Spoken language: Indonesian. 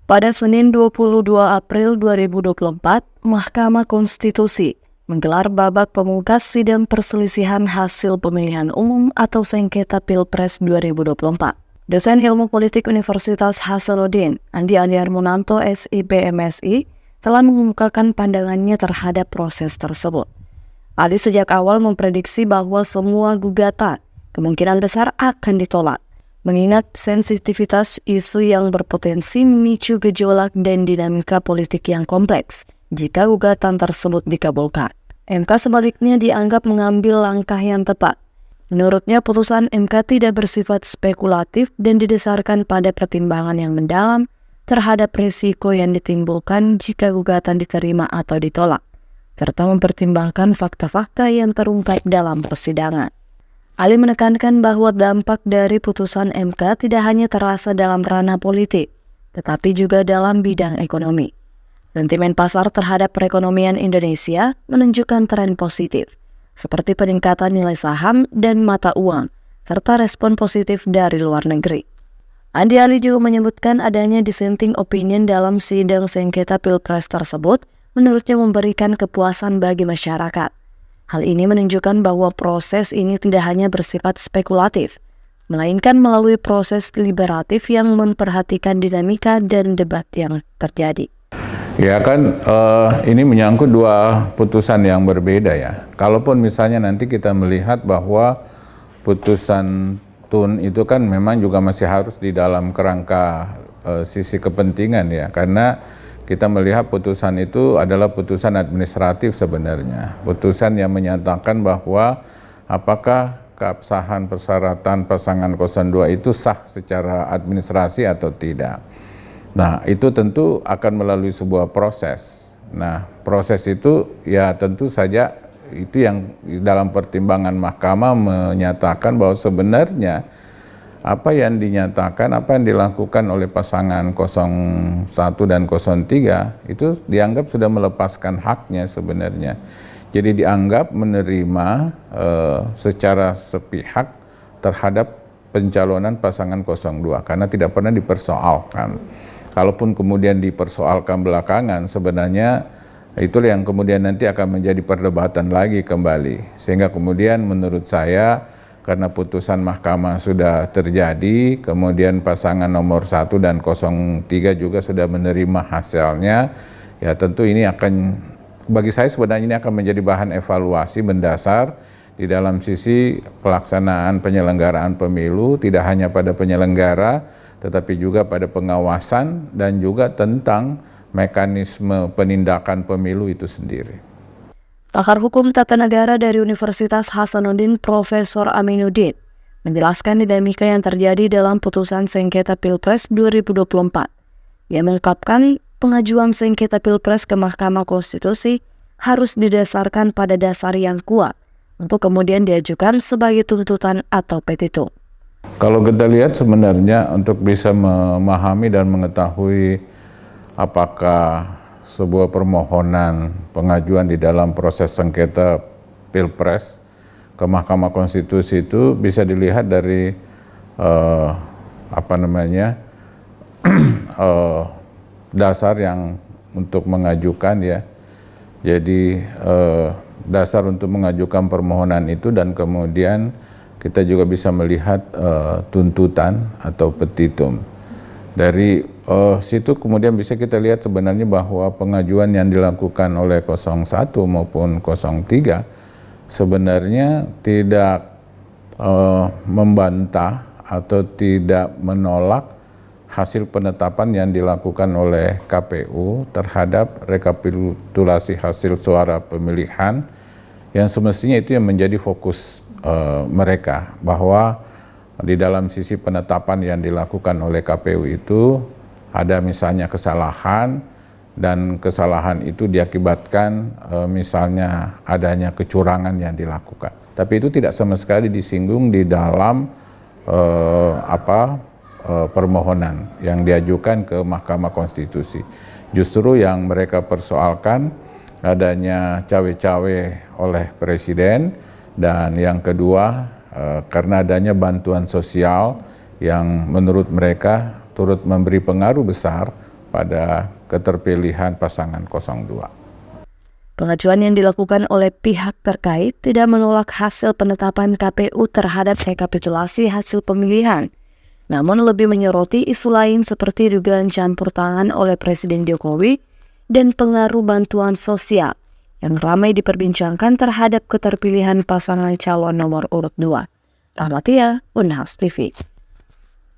Pada Senin 22 April 2024, Mahkamah Konstitusi menggelar babak pemungkas sidang perselisihan hasil pemilihan umum atau sengketa Pilpres 2024. Dosen Ilmu Politik Universitas Hasanuddin, Andi Armunanto SIP MSI, telah mengemukakan pandangannya terhadap proses tersebut. Ali sejak awal memprediksi bahwa semua gugatan kemungkinan besar akan ditolak, mengingat sensitivitas isu yang berpotensi memicu gejolak dan dinamika politik yang kompleks jika gugatan tersebut dikabulkan. MK sebaliknya dianggap mengambil langkah yang tepat. Menurutnya, putusan MK tidak bersifat spekulatif dan didasarkan pada pertimbangan yang mendalam terhadap risiko yang ditimbulkan jika gugatan diterima atau ditolak, serta mempertimbangkan fakta-fakta yang terungkap dalam persidangan. Ali menekankan bahwa dampak dari putusan MK tidak hanya terasa dalam ranah politik, tetapi juga dalam bidang ekonomi. Sentimen pasar terhadap perekonomian Indonesia menunjukkan tren positif, seperti peningkatan nilai saham dan mata uang, serta respon positif dari luar negeri. Andi Ali juga menyebutkan adanya dissenting opinion dalam sidang sengketa Pilpres tersebut, menurutnya memberikan kepuasan bagi masyarakat. Hal ini menunjukkan bahwa proses ini tidak hanya bersifat spekulatif, melainkan melalui proses deliberatif yang memperhatikan dinamika dan debat yang terjadi. Ya kan, ini menyangkut dua putusan yang berbeda ya. Kalaupun misalnya nanti kita melihat bahwa putusan TUN itu kan memang juga masih harus di dalam kerangka sisi kepentingan ya, karena kita melihat putusan itu adalah putusan administratif sebenarnya. Putusan yang menyatakan bahwa apakah keabsahan persyaratan pasangan 02 itu sah secara administrasi atau tidak. Nah, itu tentu akan melalui sebuah proses. Nah, proses itu ya tentu saja itu yang dalam pertimbangan mahkamah menyatakan bahwa sebenarnya apa yang dinyatakan, apa yang dilakukan oleh pasangan 01 dan 03 itu dianggap sudah melepaskan haknya sebenarnya. Jadi dianggap menerima secara sepihak terhadap pencalonan pasangan 02 karena tidak pernah dipersoalkan. Kalaupun kemudian dipersoalkan belakangan, sebenarnya itulah yang kemudian nanti akan menjadi perdebatan lagi kembali. Sehingga kemudian menurut saya, karena putusan mahkamah sudah terjadi, kemudian pasangan nomor 1 dan 03 juga sudah menerima hasilnya, ya tentu ini akan, bagi saya sebenarnya ini akan menjadi bahan evaluasi mendasar di dalam sisi pelaksanaan penyelenggaraan pemilu, tidak hanya pada penyelenggara, tetapi juga pada pengawasan dan juga tentang mekanisme penindakan pemilu itu sendiri. Pakar Hukum Tata Negara dari Universitas Hasanuddin Profesor Aminuddin menjelaskan dinamika yang terjadi dalam putusan sengketa Pilpres 2024. Ia mengungkapkan pengajuan sengketa Pilpres ke Mahkamah Konstitusi harus didasarkan pada dasar yang kuat untuk kemudian diajukan sebagai tuntutan atau petitum. Kalau kita lihat sebenarnya untuk bisa memahami dan mengetahui apakah sebuah permohonan pengajuan di dalam proses sengketa Pilpres ke Mahkamah Konstitusi itu bisa dilihat dari dasar yang untuk mengajukan ya. Jadi dasar untuk mengajukan permohonan itu, dan kemudian kita juga bisa melihat tuntutan atau petitum. Dari situ kemudian bisa kita lihat sebenarnya bahwa pengajuan yang dilakukan oleh 01 maupun 03 sebenarnya tidak membantah atau tidak menolak hasil penetapan yang dilakukan oleh KPU terhadap rekapitulasi hasil suara pemilihan, yang semestinya itu yang menjadi fokus mereka, bahwa di dalam sisi penetapan yang dilakukan oleh KPU itu ada misalnya kesalahan, dan kesalahan itu diakibatkan misalnya adanya kecurangan yang dilakukan. Tapi itu tidak sama sekali disinggung di dalam permohonan yang diajukan ke Mahkamah Konstitusi. Justru yang mereka persoalkan adanya cawe-cawe oleh Presiden, dan yang kedua karena adanya bantuan sosial yang menurut mereka turut memberi pengaruh besar pada keterpilihan pasangan 02. Pengajuan yang dilakukan oleh pihak terkait tidak menolak hasil penetapan KPU terhadap rekapitulasi hasil pemilihan, namun lebih menyoroti isu lain seperti dugaan campur tangan oleh Presiden Jokowi dan pengaruh bantuan sosial yang ramai diperbincangkan terhadap keterpilihan pasangan calon nomor urut 2. Rahmatia, Unhas TV.